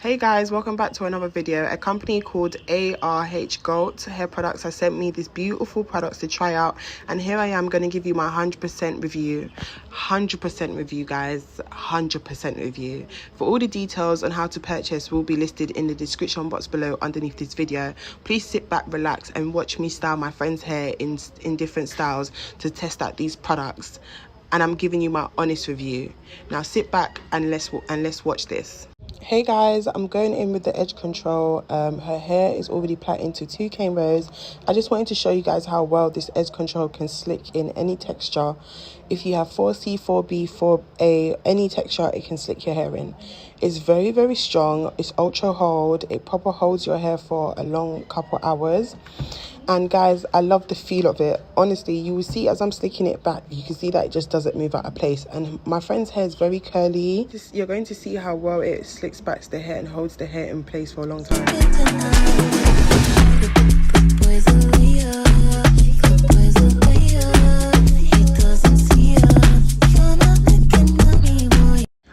Hey guys, welcome back to another video. A company called ARHGOAT hair products has sent me these beautiful products to try out, and here I am going to give you my 100% review. 100% review, guys. 100% review. For all the details on how to purchase will be listed in the description box below underneath this video. Please sit back, relax and watch me style my friend's hair in different styles to test out these products, and I'm giving you my honest review. Now sit back and let's watch this. Hey guys, I'm going in with the edge control. Her hair is already plaited into 2 cane rows. I just wanted to show you guys how well this edge control can slick in any texture. If you have 4C, 4B, 4A, any texture, it can slick your hair in. It's very, very strong. It's ultra hold. It proper holds your hair for a long couple hours. And guys, I love the feel of it. Honestly, you will see as I'm slicking it back, you can see that it just doesn't move out of place. And my friend's hair is very curly. You're going to see how well it slicks back the hair and holds the hair in place for a long time.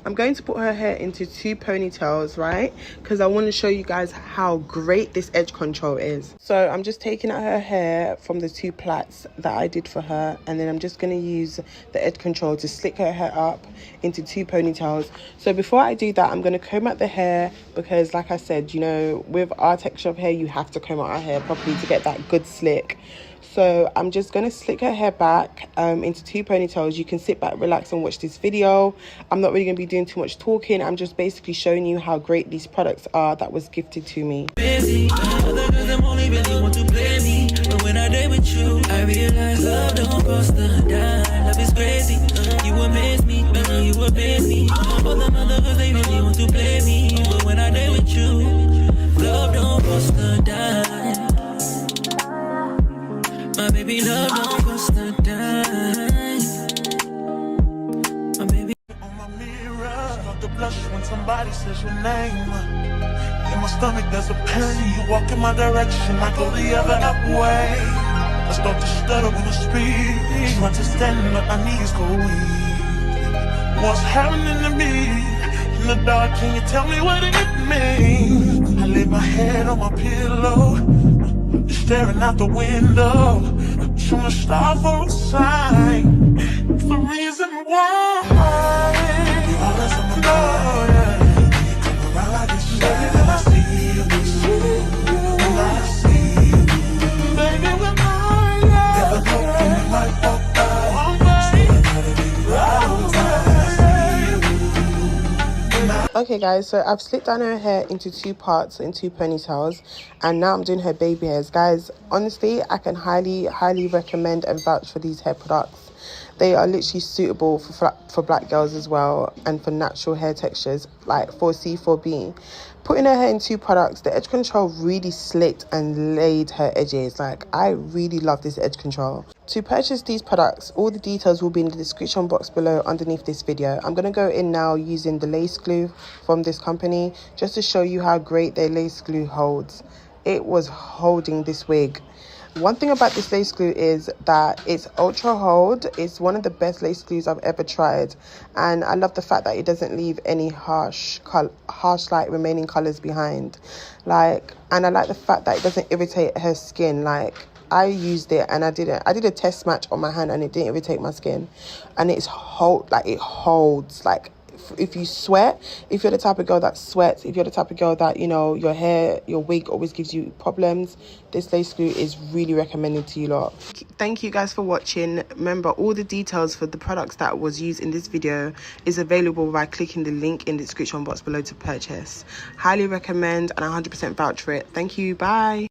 I'm going to put her hair into 2 ponytails, right? Because I want to show you guys how great this edge control is. So I'm just taking out her hair from the 2 plaits that I did for her, and then I'm just going to use the edge control to slick her hair up into 2 ponytails. So before I do that, I'm going to comb out the hair because, like I said, you know, with our texture of hair, you have to comb out our hair properly to get that good slick. So I'm just going to slick her hair back into 2 ponytails. You can sit back, relax and watch this video. I'm not really going to be doing too much talking. I'm just basically showing you how great these products are that was gifted to me. Busy. Other girls, them only really want to play me. But when I date with you, I realize love don't cost a dime. Love is crazy. You amaze me. You amaze me. All them other girls, they really want to play me. But when I date with you, love don't cost a dime. My baby, love don't cost a dime. My baby. On my mirror, start to blush when somebody says your name. In my stomach there's a pain. You walk in my direction, I go the other way. I start to stutter when I speak. You understand what my knees go weak. What's happening to me? In the dark, can you tell me what it means? I lay my head on my pillow, staring out the window, trying to stop for a sign. It's the reason why you always on my mind. You come around like this, baby, when I see you, when I see you, baby, when I never look in my walk by. So I gotta be right on time. Okay guys, so I've slicked down her hair into 2 parts in 2 ponytails, and now I'm doing her baby hairs. Guys, honestly, I can highly recommend and vouch for these hair products. They are literally suitable for black girls as well, and for natural hair textures like 4C, 4B. Putting her hair in 2 products, the edge control really slicked and laid her edges. Like, I really love this edge control. To purchase these products, all the details will be in the description box below underneath this video. I'm going to go in now using the lace glue from this company just to show you how great their lace glue holds. It was holding this wig. One thing about this lace glue is that it's ultra hold. It's one of the best lace glues I've ever tried, and I love the fact that it doesn't leave any harsh like remaining colors behind. And I like the fact that it doesn't irritate her skin. Like, I used it and I did a test match on my hand and it didn't irritate my skin, and it holds. Like, if you sweat, if you're the type of girl that sweats, if you're the type of girl that, you know, your hair, your wig always gives you problems, this lace glue is really recommended to you lot. Thank you guys for watching. Remember, all the details for the products that was used in this video is available by clicking the link in the description box below to purchase. Highly recommend, and 100% vouch for it. Thank you. Bye.